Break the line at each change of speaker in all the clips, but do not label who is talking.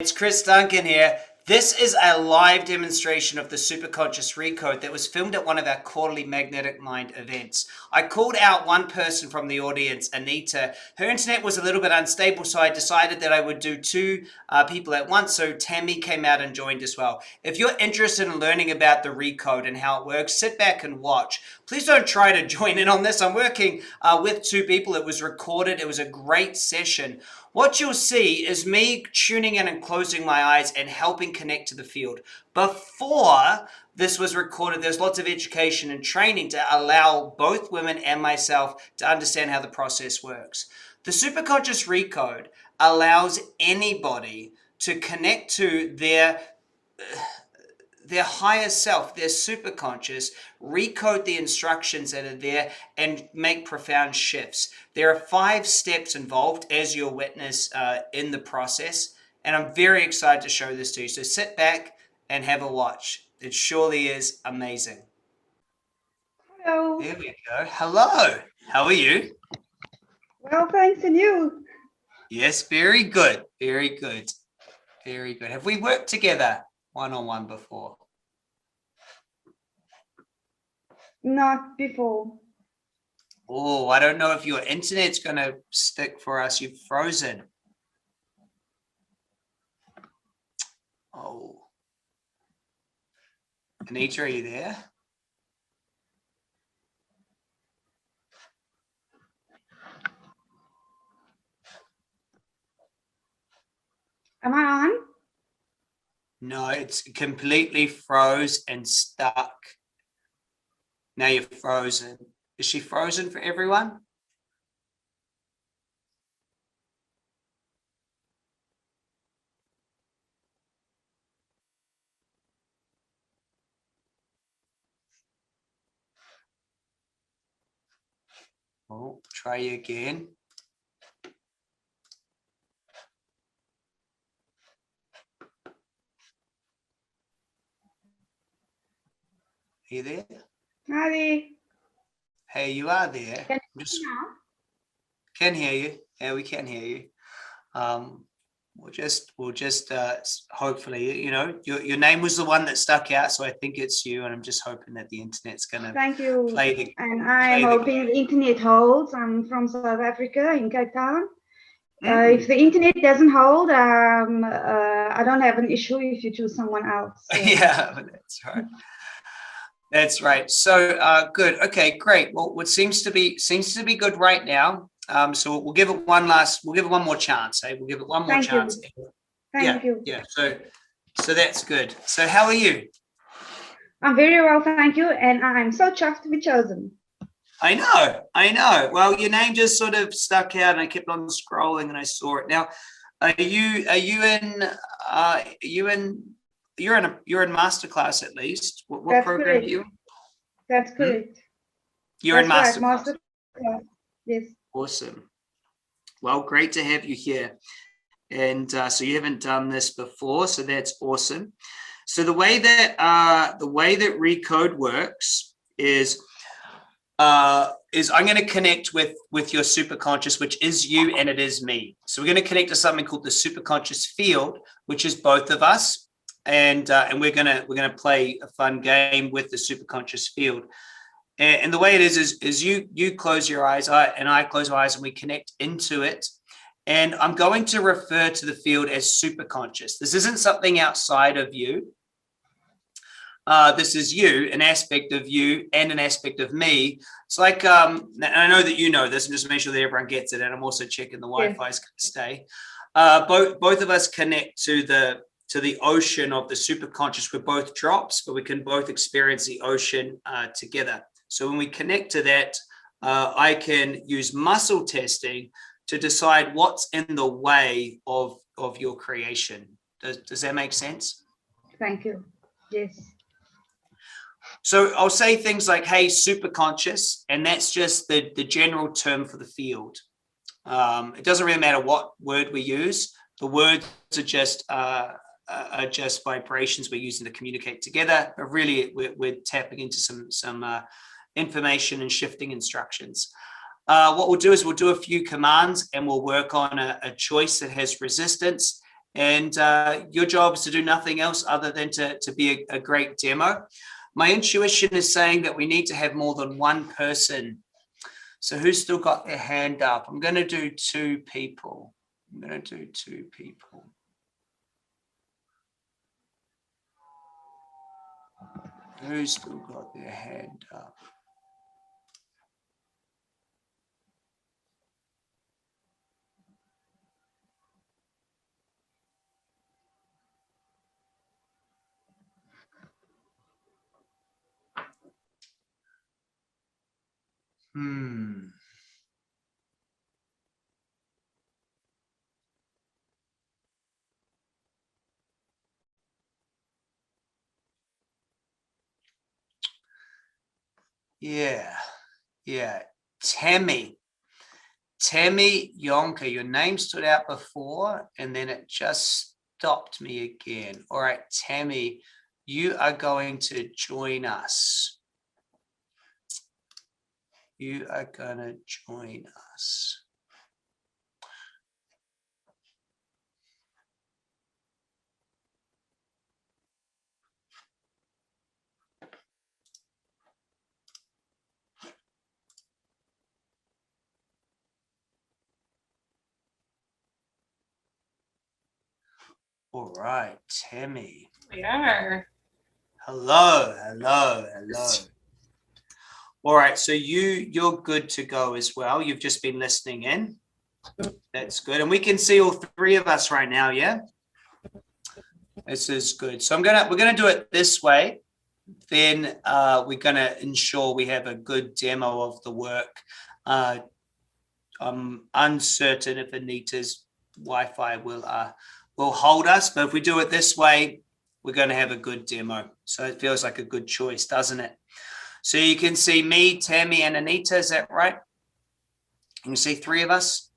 It's Chris Duncan here. This is a live demonstration of the Superconscious Recode that was filmed at one of our quarterly Magnetic Mind events. I called out one person from the audience, Anita. Her internet was a little bit unstable, so I decided that I would do two people at once. So Tammy came out and joined as well. If you're interested in learning about the Recode and how it works, sit back and watch. Please don't try to join in on this. I'm working with two people. It was recorded. It was a great session. What you'll see is me tuning in and closing my eyes and helping connect to the field. Before this was recorded, there's lots of education and training to allow both women and myself to understand how the process works. The Superconscious Recode allows anybody to connect to their higher self, their superconscious, recode the instructions that are there and make profound shifts. There are 5 steps involved as you'll witness in the process. And I'm very excited to show this to you. So sit back and have a watch. It surely is amazing.
Hello.
There we go. Hello. How are you?
Well, thanks, and you?
Yes, very good. Very good. Very good. Have we worked together one-on-one before?
Not before.
Oh, I don't know if your internet's going to stick for us. You've frozen. Oh. Anita, are you there?
Am I on?
No, it's completely froze and stuck. Now you're frozen. Is she frozen for everyone? Oh, try again. Are you there?
Hi.
Hey, you are there.
Can you hear me now?
Can hear you. Yeah, we can hear you. We'll just hopefully, you know, your name was the one that stuck out, so I think it's you, and I'm just hoping that the internet's gonna
Thank you.
play the.
And I'm hoping the internet holds. I'm from South Africa in Cape Town. If the internet doesn't hold, I don't have an issue if you choose someone else. So.
Yeah, that's right. That's right. So good. Okay, great. Well, what seems to be good right now. So we'll give it one more chance. We'll give it one more chance.
Thank you.
Yeah. So that's good. So how are you?
I'm very well, thank you, and I'm so chuffed to be chosen.
I know. Well, your name just sort of stuck out, and I kept on scrolling, and I saw it. Now, you're in masterclass at least. What program are you in?
That's correct.
You're in masterclass.
Yes.
Awesome. Well, great to have you here. And so you haven't done this before, so that's awesome. So the way that Recode works is I'm going to connect with your superconscious, which is you and it is me. So we're going to connect to something called the superconscious field, which is both of us. And we're gonna play a fun game with the superconscious field. And the way it is you close your eyes, and I close my eyes, and we connect into it. And I'm going to refer to the field as superconscious. This isn't something outside of you. This is you, an aspect of you and an aspect of me. It's like, and I know that you know this, and just make sure that everyone gets it. And I'm also checking the Wi-Fi is going to stay. Both of us connect to the ocean of the superconscious. We're both drops, but we can both experience the ocean together. So when we connect to that, I can use muscle testing to decide what's in the way of your creation. Does that make sense? Thank you.
Yes.
So I'll say things like, hey, superconscious, and that's just the general term for the field. It doesn't really matter what word we use. The words are just vibrations we're using to communicate together, but really we're tapping into some information and shifting instructions. What we'll do is we'll do a few commands and we'll work on a choice that has resistance, And your job is to do nothing else other than to be a great demo. My intuition is saying that we need to have more than one person. So who's still got their hand up? I'm going to do 2 people. I'm going to do 2 people. Who's still got their hand up? Yeah. Tammy Yonka, your name stood out before and then it just stopped me again. All right, Tammy, you are going to join us. You are going to join us. All right, Tammy.
We are.
Hello. All right, so you're good to go as well. You've just been listening in. That's good. And we can see all 3 of us right now, yeah? This is good. So we're gonna do it this way. Then we're gonna ensure we have a good demo of the work. I'm uncertain if Anita's Wi-Fi will hold us, but if we do it this way, we're going to have a good demo. So it feels like a good choice, doesn't it? So you can see me, Tammy, and Anita. Is that right? You can see 3 of us.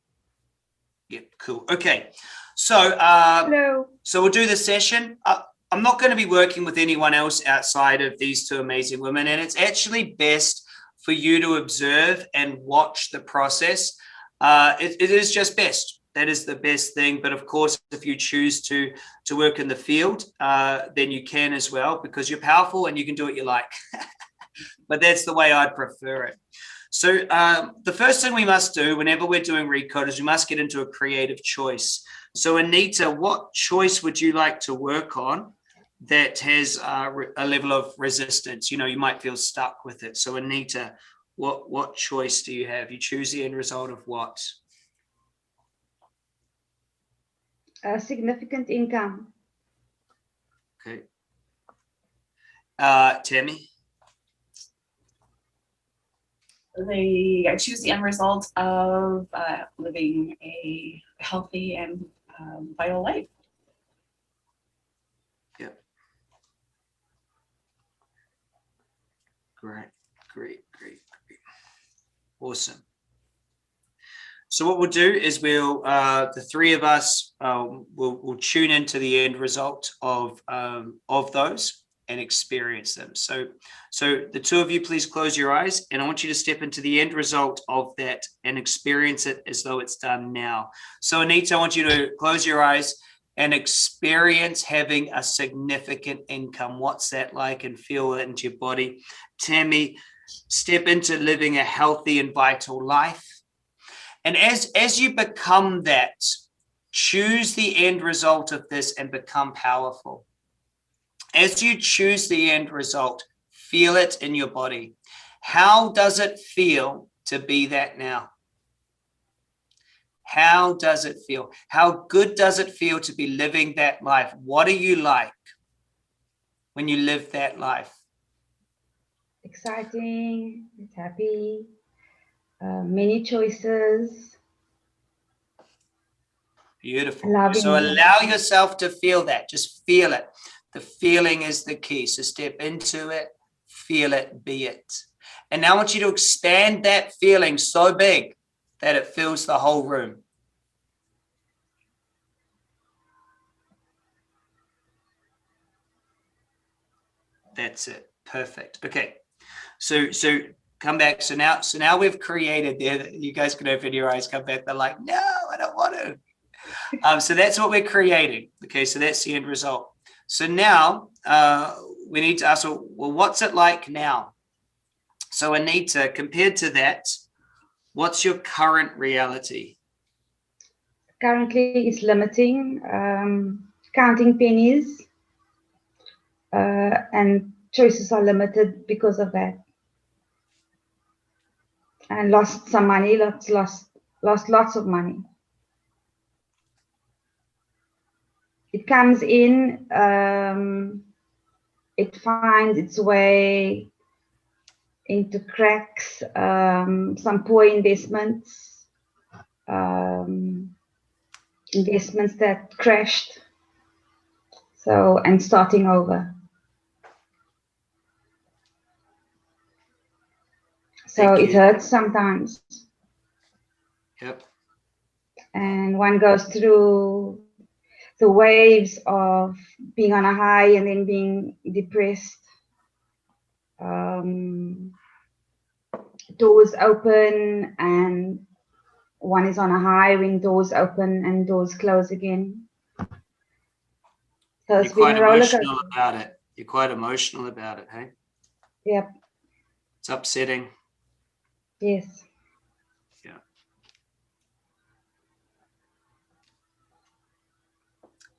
Yep, cool. Okay. So
Hello.
So we'll do the session. I'm not going to be working with anyone else outside of these 2 amazing women, and it's actually best for you to observe and watch the process. It is just best. That is the best thing. But of course, if you choose to work in the field, then you can as well, because you're powerful and you can do what you like. But that's the way I'd prefer it. So the first thing we must do whenever we're doing Recode is we must get into a creative choice. So Anita, what choice would you like to work on that has a level of resistance? You know, you might feel stuck with it. So Anita, what choice do you have? You choose the end result of what?
Significant income.
Okay. Tammy?
I choose the end result of living a healthy and vital life.
Yep. Great. Awesome. So what we'll do is the 3 of us will tune into the end result of those and experience them. So the 2 of you, please close your eyes, and I want you to step into the end result of that and experience it as though it's done now. So Anita, I want you to close your eyes and experience having a significant income. What's that like? And feel it into your body. Tammy, step into living a healthy and vital life. And as you become that, choose the end result of this and become powerful. As you choose the end result, feel it in your body. How does it feel to be that now? How does it feel? How good does it feel to be living that life? What are you like when you live that life?
Exciting, it's happy, many choices.
Beautiful.
Loving.
So allow yourself to feel that. Just feel it. The feeling is the key. So step into it, feel it, be it. And now I want you to expand that feeling so big that it fills the whole room. That's it. Perfect. Okay. So come back. So now we've created there. You guys can open your eyes, come back. They're like, no, I don't want to. So that's what we're creating. Okay, so that's the end result. So now we need to ask, well, what's it like now? So Anita, compared to that, what's your current reality?
Currently, it's limiting, counting pennies, and choices are limited because of that. And lost some money, lost lots of money. It comes in, it finds its way into cracks, some poor investments, investments that crashed. So, and starting over. So it hurts sometimes.
Yep.
And one goes through the waves of being on a high and then being depressed. Doors open and one is on a high when doors open and doors close again. So
you're quite emotional about it. You're quite emotional about it, hey?
Yep.
It's upsetting.
Yes.
Yeah.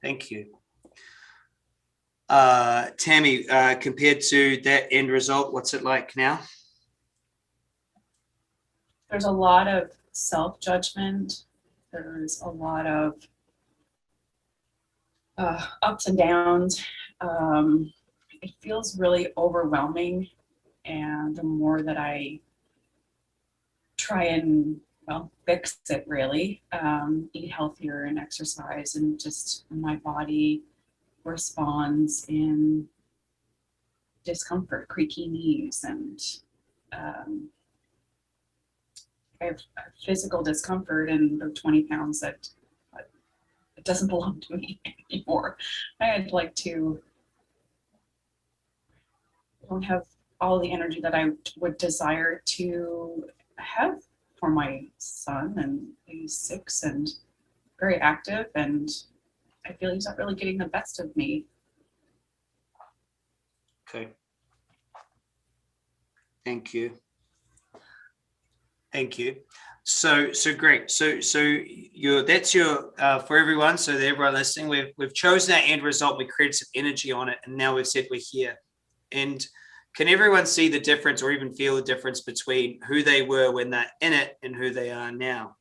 Thank you. Tammy, compared to that end result, what's it like now?
There's a lot of self-judgment. There's a lot of ups and downs. It feels really overwhelming. And the more that I try and, well, fix it really, eat healthier and exercise, and just my body responds in discomfort, creaky knees, and I have physical discomfort, and the 20 pounds that it doesn't belong to me anymore. I'd like to, I don't have all the energy that I would desire to have for my son, and he's 6 and very active, and I feel he's not really getting the best of me.
Okay. Thank you. Thank you. So great. So that's your for everyone. So everyone listening, we've chosen our end result. We created some energy on it, and now we've said we're here. And can everyone see the difference, or even feel the difference between who they were when they're in it and who they are now?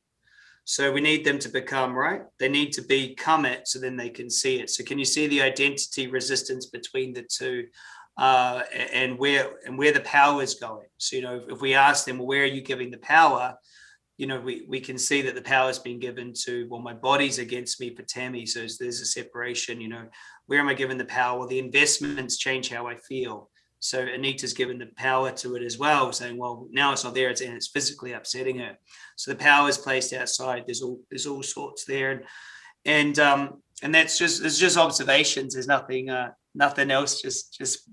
So we need them to become, right? They need to become it, so then they can see it. So can you see the identity resistance between the two? And where the power is going. So, if we ask them, well, where are you giving the power? We can see that the power has been given to, well, my body's against me for Tammy. So there's a separation, where am I giving the power? Well, the investments change how I feel. So Anita's given the power to it as well, saying, well, now it's not there, it's physically upsetting her. So the power is placed outside. There's all sorts there. And that's just observations. There's nothing else, just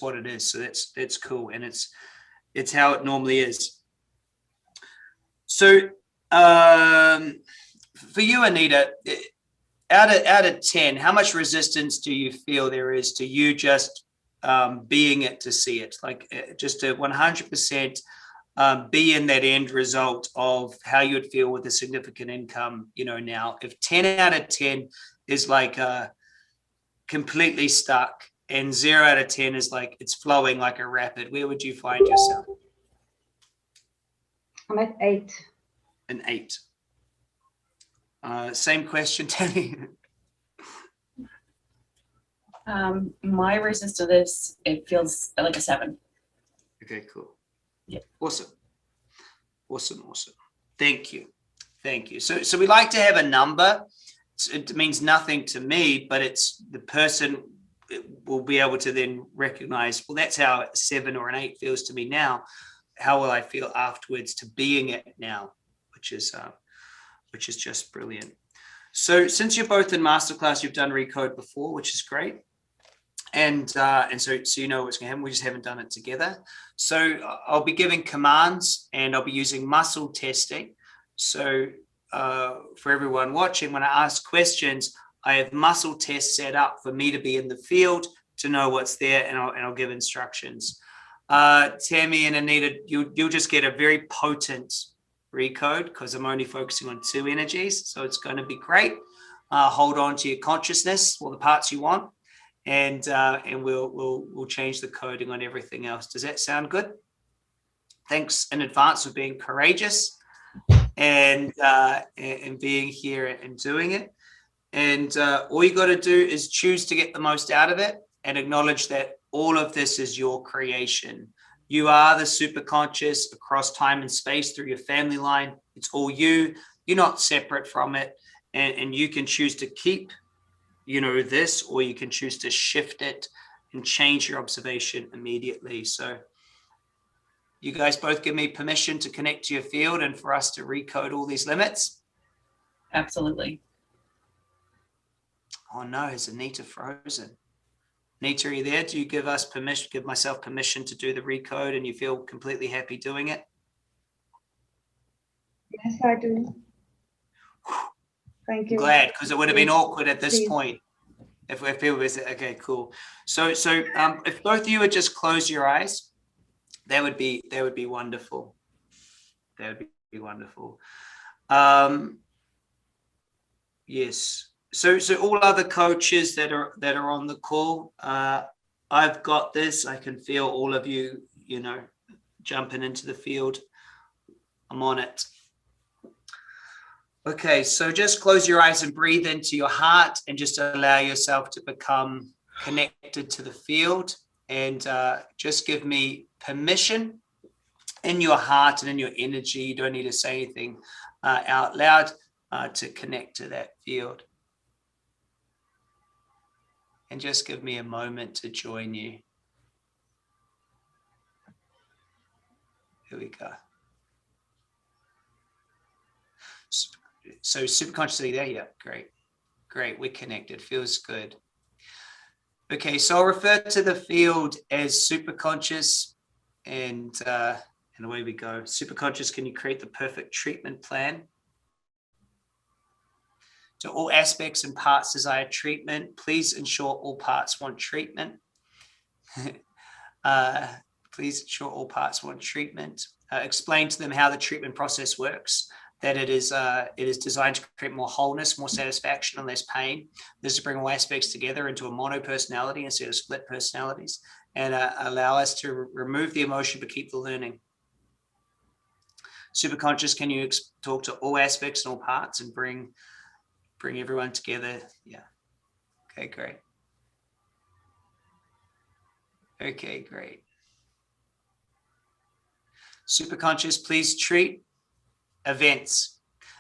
what it is. So that's cool, and it's how it normally is. So for you, Anita, out of 10, how much resistance do you feel there is to you just being it to see it, like just to 100% be in that end result of how you would feel with a significant income? Now, if 10 out of 10 is like completely stuck, and 0 out of 10 is like it's flowing like a rapid, where would you find yourself?
I'm at 8.
An 8. Same question, Tammy.
My resistance to this, it feels like a 7.
Okay, cool.
Yeah.
Awesome. Thank you. So we like to have a number. It means nothing to me, but it's the person will be able to then recognize, well, that's how a 7 or an 8 feels to me now. How will I feel afterwards to being it now? Which is just brilliant. So since you're both in masterclass, you've done Recode before, which is great. And so you know what's going to happen. We just haven't done it together. So I'll be giving commands, and I'll be using muscle testing. So for everyone watching, when I ask questions, I have muscle tests set up for me to be in the field to know what's there, and I'll give instructions. Tammy and Anita, you'll just get a very potent recode because I'm only focusing on 2 energies, so it's going to be great. Hold on to your consciousness, all the parts you want, and we'll change the coding on everything else. Does that sound good? Thanks in advance for being courageous and being here and doing it. And all you got to do is choose to get the most out of it and acknowledge that all of this is your creation. You are the superconscious across time and space through your family line. It's all you. You're not separate from it. And you can choose to keep, this, or you can choose to shift it and change your observation immediately. So you guys both give me permission to connect to your field and for us to recode all these limits?
Absolutely.
Oh no, is Anita frozen? Anita, are you there? Do you give us permission, give myself permission to do the recode, and you feel completely happy doing it?
Yes, I do. Thank you.
I'm glad, because it would have been awkward at this
Please.
point if people was okay, cool. So if both of you would just close your eyes, that would be wonderful. That would be wonderful. Yes. So all other coaches that are on the call, I've got this. I can feel all of you, jumping into the field. I'm on it. Okay, so just close your eyes and breathe into your heart and just allow yourself to become connected to the field, and just give me permission in your heart and in your energy. You don't need to say anything out loud to connect to that field. And just give me a moment to join you. Here we go. So superconsciously there, yeah, great, we're connected, feels good. Okay, so I'll refer to the field as superconscious, and away we go. Superconscious, can you create the perfect treatment plan? To all aspects and parts desire treatment. Please ensure all parts want treatment. Please ensure all parts want treatment. Explain to them how the treatment process works, that it is designed to create more wholeness, more satisfaction, and less pain. This is to bring all aspects together into a mono personality instead of split personalities, and allow us to remove the emotion but keep the learning. Superconscious, can you talk to all aspects and all parts and bring everyone together? Yeah. Okay, great. Okay, great. Superconscious, please treat events,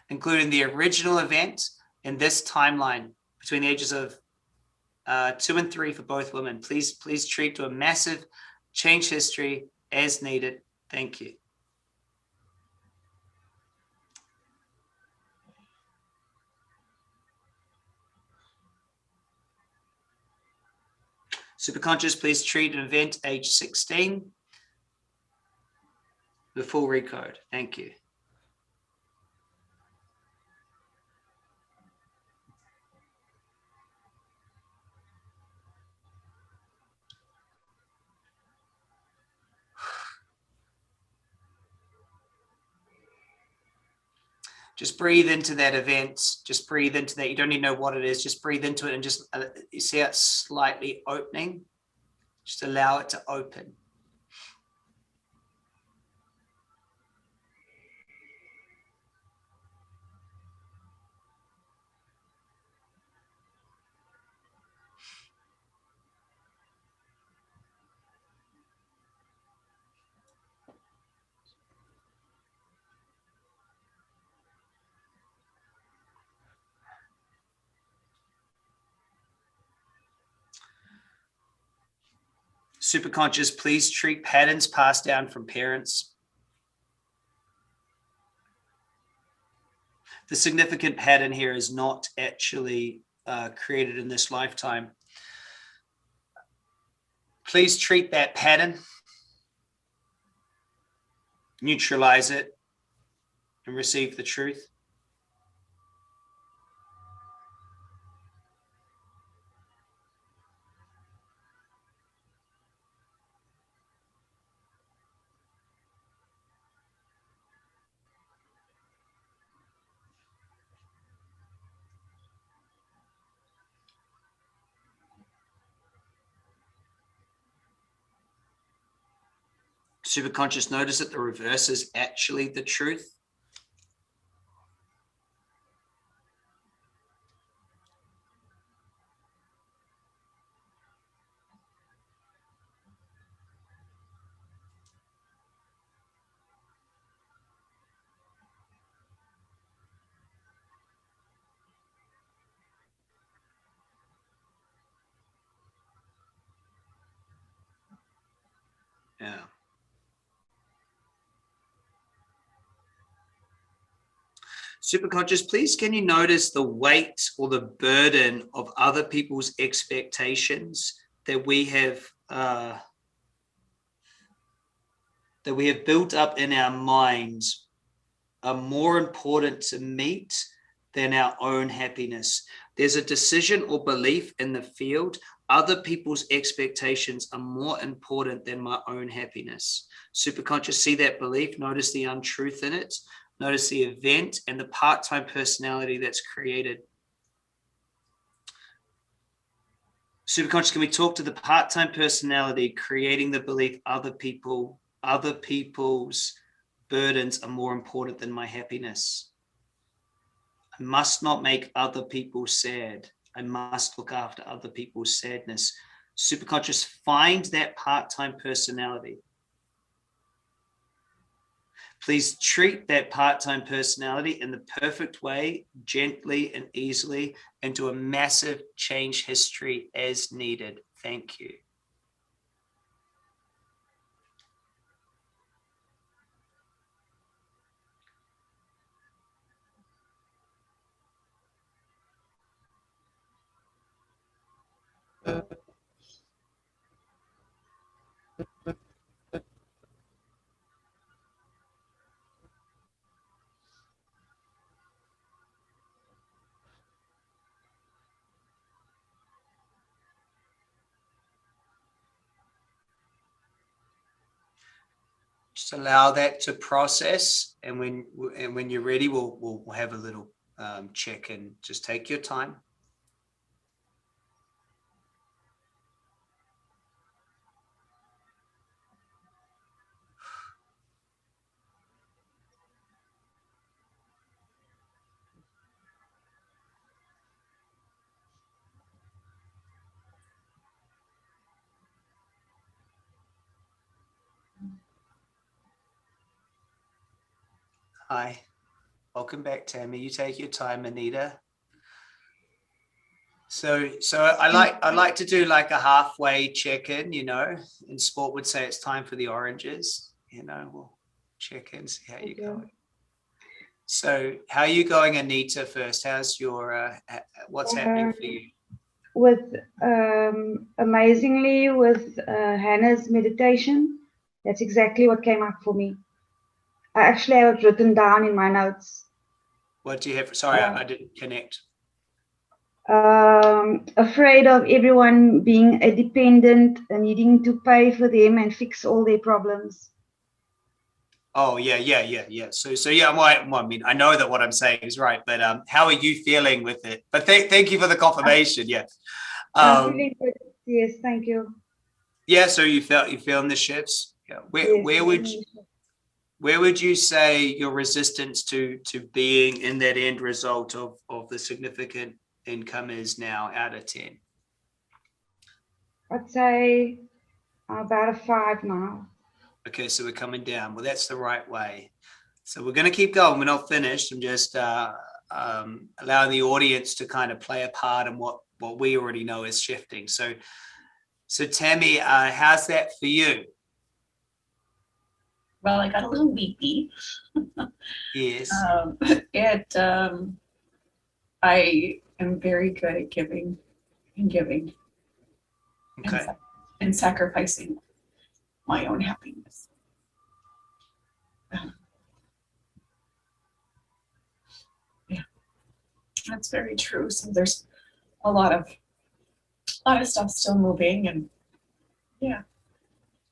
including the original event in this timeline between the ages of 2 and 3 for both women. Please treat to a massive change history as needed. Thank you. Superconscious, please treat an event age 16. The full recode. Thank you. Just breathe into that event. Just breathe into that. You don't even know what it is. Just breathe into it and just, you see it slightly opening. Just allow it to open. Superconscious, please treat patterns passed down from parents. The significant pattern here is not actually created in this lifetime. Please treat that pattern, neutralize it, and receive the truth. Superconscious, notice that the reverse is actually the truth. Yeah. Superconscious, please can you notice the weight or the burden of other people's expectations that we have built up in our minds are more important to meet than our own happiness. There's a decision or belief in the field. Other people's expectations are more important than my own happiness. Superconscious, see that belief, notice the untruth in it, notice the event and the part-time personality that's created. Superconscious, can we talk to the part-time personality creating the belief other people's burdens are more important than my happiness? I must not make other people sad. I must look after other people's sadness. Superconscious, find that part-time personality. Please treat that part-time personality in the perfect way, gently and easily, and do a massive change history as needed. Thank you. Just allow that to process, and when you're ready, we'll have a little check-in. Just take your time. Hi, welcome back, Tammy. You take your time, Anita. So I like to do like a halfway check-in, you know, in sport would say it's time for the oranges, you know, we'll check in, see how you're going. So how are you going, Anita, first? How's your, what's happening for you?
With amazingly with Hannah's meditation, that's exactly what came up for me. I actually have it written down in my notes.
What do you have? Sorry, I didn't connect.
Afraid of everyone being a dependent and needing to pay for them and fix all their problems.
Oh, yeah. So yeah, well, I mean, I know that what I'm saying is right, but how are you feeling with it? But thank you for the confirmation. Yeah.
I'm feeling good. Yes, thank you.
Yeah, so you feeling the shifts? Yeah. Where would you say your resistance to being in that end result of the significant income is now out of 10?
I'd say about a 5 now.
Okay, so we're coming down. Well, that's the right way. So we're going to keep going. We're not finished. I'm just allowing the audience to kind of play a part in what we already know is shifting. So Tammy, how's that for you?
Well, I got a little weepy.
Yes.
I am very good at giving and giving.
Okay.
And sacrificing my own happiness. Yeah, that's very true. So there's a lot of stuff still moving, and yeah.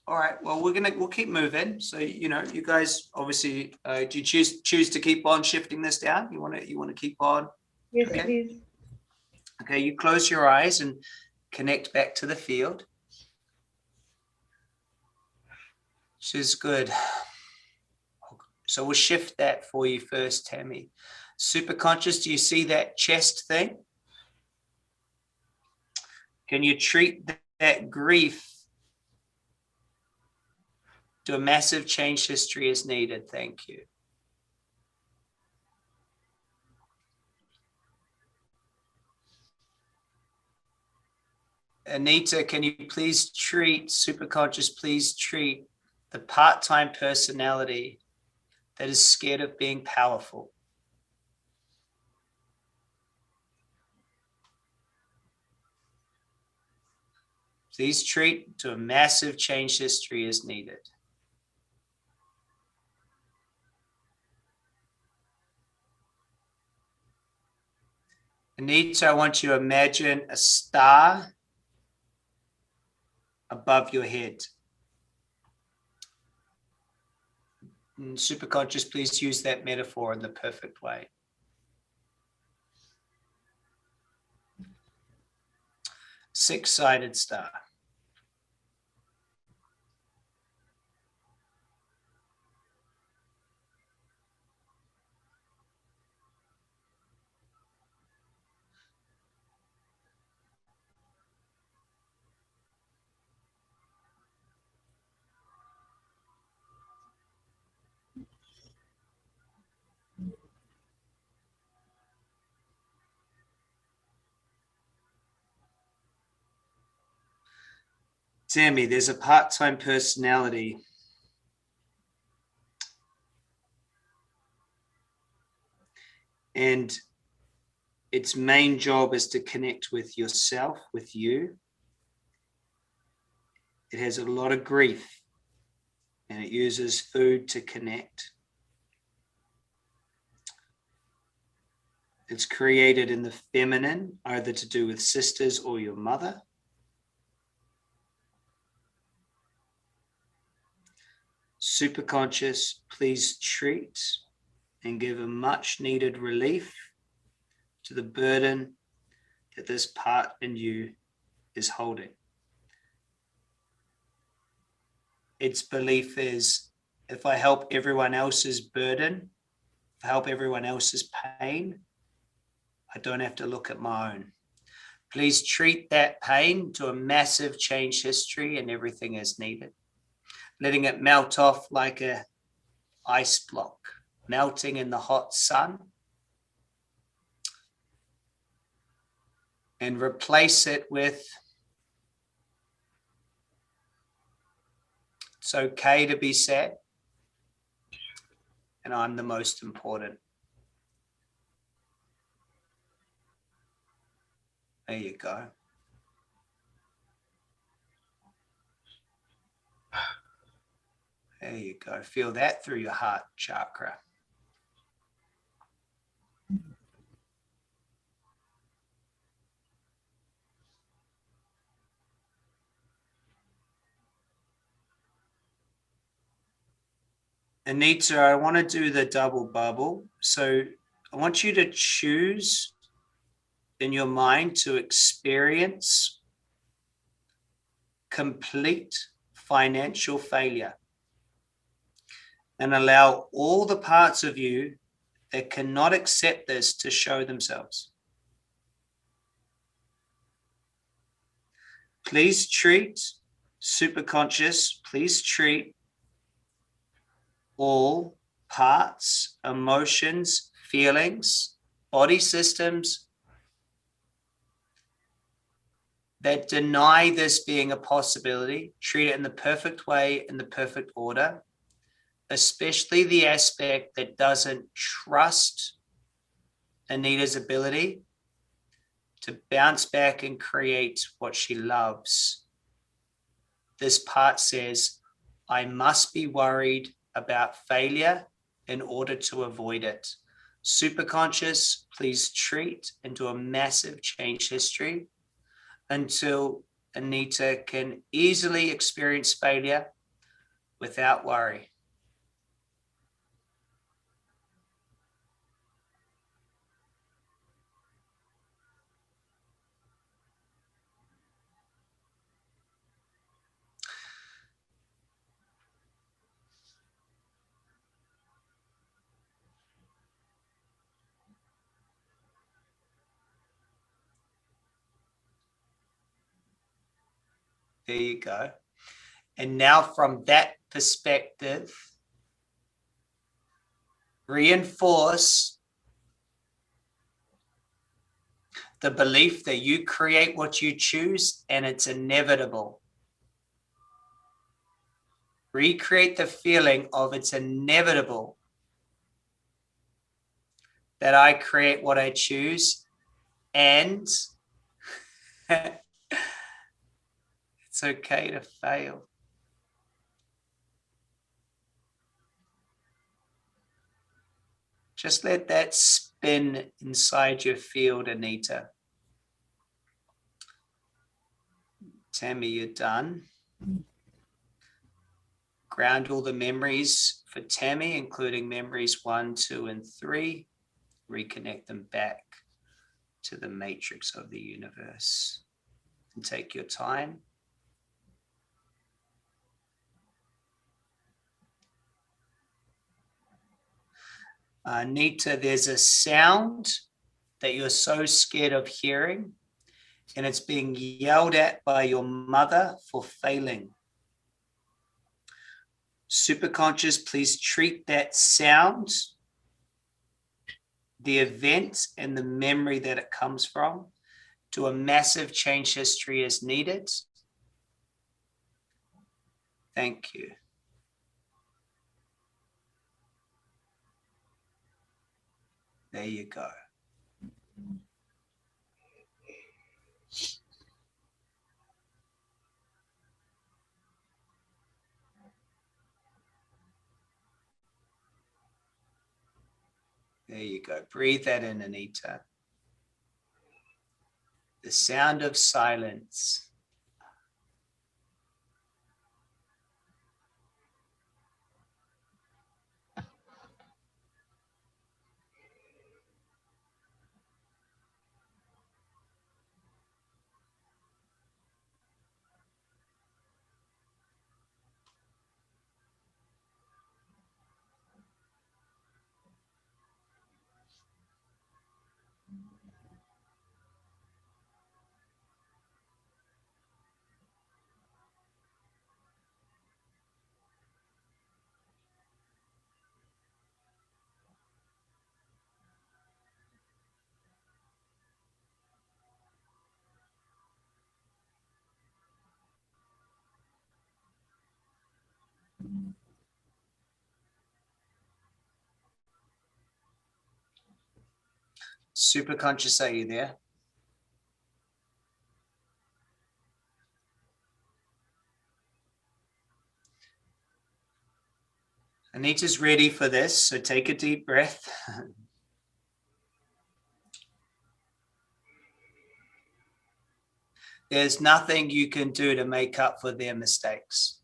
All right. Well, we'll keep moving. So you know, you guys obviously, do you choose to keep on shifting this down? You want to keep on?
Yes,
Okay.
please.
Okay. You close your eyes and connect back to the field. which is good. So we'll shift that for you first, Tammy. Superconscious, do you see that chest thing? Can you treat that grief to a massive change history as needed? Thank you. Anita, can you please treat, Superconscious, please treat the part-time personality that is scared of being powerful. Please treat to a massive change history as needed. Anita, I want you to imagine a star above your head. And Superconscious, please use that metaphor in the perfect way. Six-sided star. Tammy, there's a part-time personality. And its main job is to connect with yourself, with you. It has a lot of grief and it uses food to connect. It's created in the feminine, either to do with sisters or your mother. Superconscious, please treat and give a much needed relief to the burden that this part in you is holding. Its belief is, if I help everyone else's burden, if I help everyone else's pain, I don't have to look at my own. Please treat that pain to a massive change history and everything as needed. Letting it melt off like an ice block, melting in the hot sun. And replace it with, it's okay to be sad, and I'm the most important. There you go. There you go. Feel that through your heart chakra. Anita, I want to do the double bubble. So I want you to choose in your mind to experience complete financial failure and allow all the parts of you that cannot accept this to show themselves. Please treat, Superconscious, please treat all parts, emotions, feelings, body systems that deny this being a possibility. Treat it in the perfect way, in the perfect order, especially the aspect that doesn't trust Anita's ability to bounce back and create what she loves. This part says, I must be worried about failure in order to avoid it. Superconscious, please treat into a massive change history until Anita can easily experience failure without worry. There you go. And now from that perspective, reinforce the belief that you create what you choose and it's inevitable. Recreate the feeling of it's inevitable that I create what I choose, and it's okay to fail. Just let that spin inside your field, Anita. Tammy, you're done. Ground all the memories for Tammy, including memories 1, 2, and 3. Reconnect them back to the matrix of the universe. And take your time. Anita, there's a sound that you're so scared of hearing, and it's being yelled at by your mother for failing. Superconscious, please treat that sound, the event and the memory that it comes from, to a massive change history as needed. Thank you. There you go. There you go. Breathe that in, Anita. The sound of silence. Superconscious, are you there? Anita's ready for this, so take a deep breath. There's nothing you can do to make up for their mistakes.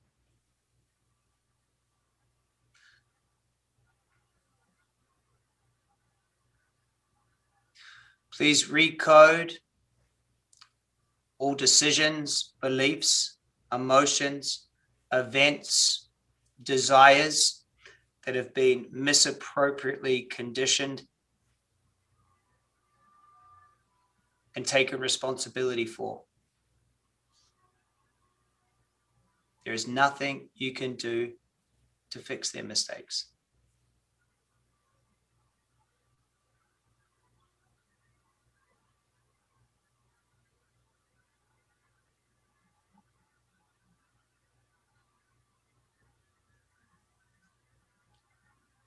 Please recode all decisions, beliefs, emotions, events, desires that have been misappropriately conditioned and taken responsibility for. There is nothing you can do to fix their mistakes.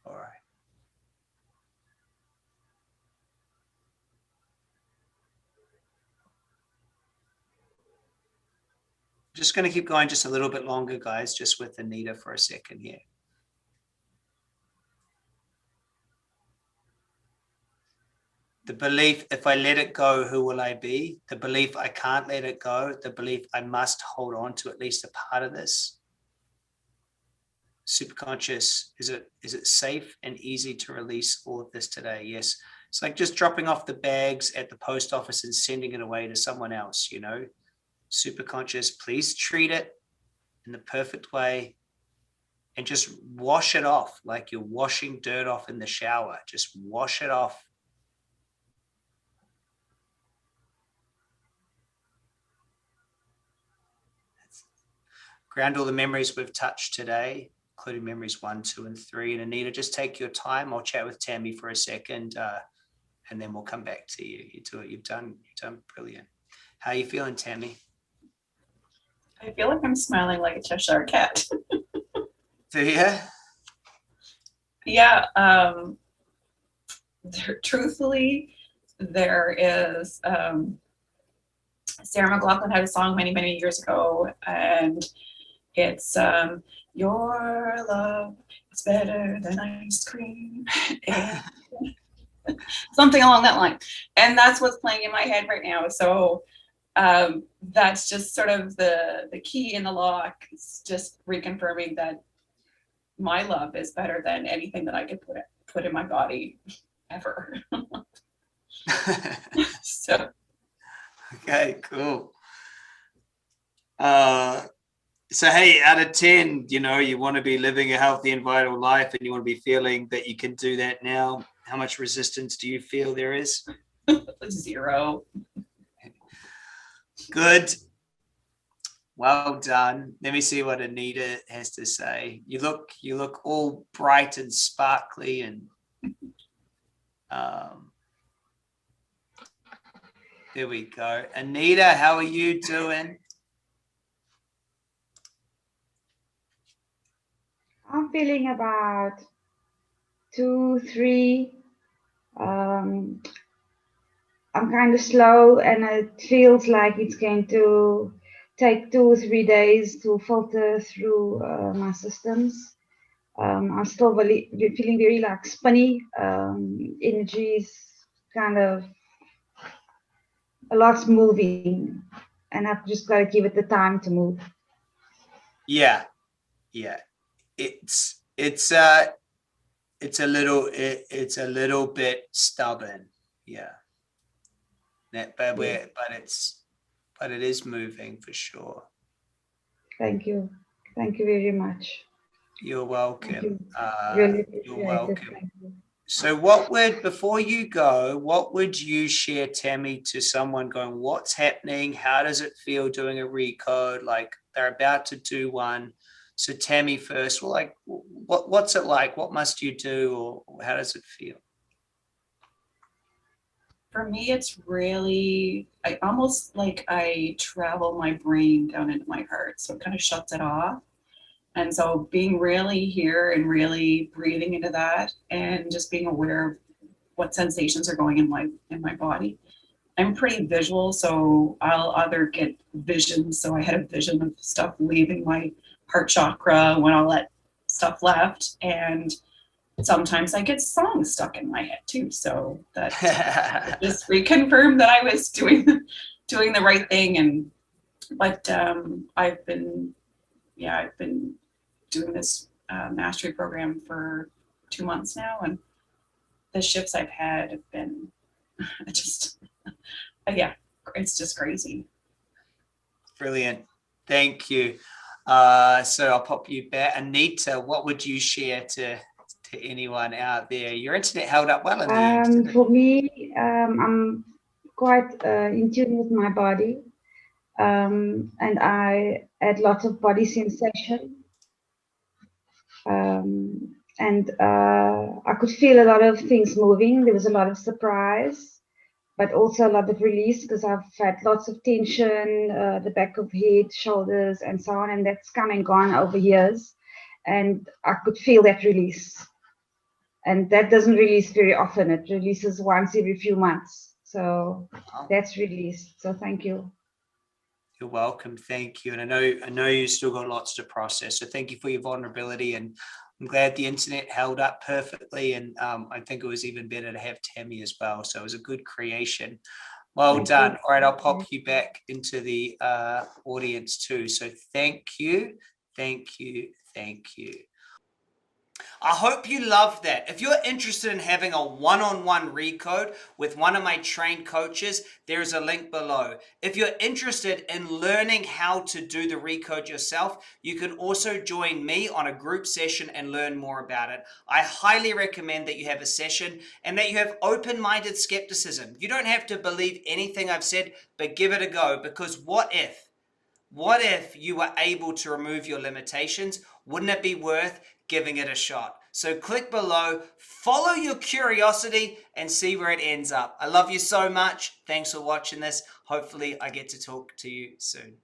All right. Just going to keep going just a little bit longer, guys, just with Anita for a second here. The belief, if I let it go, who will I be? The belief I can't let it go. The belief I must hold on to at least a part of this. Superconscious, is it safe and easy to release all of this today? Yes. It's like just dropping off the bags at the post office and sending it away to someone else, you know. Superconscious, please treat it in the perfect way and just wash it off like you're washing dirt off in the shower. Just wash it off. Ground all the memories we've touched today, including memories 1, 2, and 3. And Anita, just take your time. I'll chat with Tammy for a second, and then we'll come back to you. You do it. You've done brilliant. How are you feeling, Tammy?
I feel like I'm smiling like a Cheshire cat.
Do you?
Yeah. Truthfully, there is Sarah McLachlan had a song many, many years ago, and it's your love is better than ice cream. And something along that line. And that's what's playing in my head right now. So that's just sort of the key in the lock. It's just reconfirming that my love is better than anything that I could put in my body ever. So
Okay, cool. So hey, out of 10, you want to be living a healthy and vital life, and you want to be feeling that you can do that now. How much resistance do you feel there is?
0.
Good. Well done. Let me see what Anita has to say. You look all bright and sparkly, and there we go. Anita, how are you doing?
I'm feeling about 2, 3. I'm kind of slow, and it feels like it's going to take 2 or 3 days to filter through my systems. I'm still feeling very like spinny. Energy's kind of a lot's moving, and I've just got to give it the time to move.
Yeah. It's a little bit stubborn. Yeah. But it is moving for sure.
Thank you very much.
You're welcome.
Thank you. Really appreciate
You're welcome.
Thank you.
So before you go, what would you share, Tammy, to someone going, what's happening? How does it feel doing a recode? Like they're about to do one. So Tammy first, what's it like? What must you do, or how does it feel?
for me, it's really, I almost like I travel my brain down into my heart. So it kind of shuts it off. And so being really here and really breathing into that and just being aware of what sensations are going in my body. I'm pretty visual, so I'll either get visions. So I had a vision of stuff leaving my heart chakra when all that stuff left. And sometimes I get songs stuck in my head too. So that just reconfirmed that I was doing the right thing. But I've been doing this mastery program for 2 months now, and the shifts I've had have been just it's just crazy.
Brilliant. Thank you. So I'll pop you back. Anita, what would you share to anyone out there? Your internet held up well in the end.
For me, I'm quite in tune with my body, and I had lots of body sensation, and I could feel a lot of things moving. There was a lot of surprise, but also a lot of release, because I've had lots of tension, the back of head, shoulders, and so on, and that's come and gone over years, and I could feel that release. And that doesn't release very often. It releases once every few months. So that's released. So thank you.
You're welcome. Thank you. And I know you still got lots to process. So thank you for your vulnerability. And I'm glad the internet held up perfectly. And I think it was even better to have Tammy as well. So it was a good creation. Well done. All right, I'll pop you back into the audience too. So thank you. Thank you. Thank you. I hope you love that. If you're interested in having a one-on-one recode with one of my trained coaches, there's a link below. If you're interested in learning how to do the recode yourself, you can also join me on a group session and learn more about it. I highly recommend that you have a session and that you have open-minded skepticism. You don't have to believe anything I've said, but give it a go, because what if? What if you were able to remove your limitations? Wouldn't it be worth giving it a shot? So click below, follow your curiosity, and see where it ends up. I love you so much. Thanks for watching this. Hopefully I get to talk to you soon.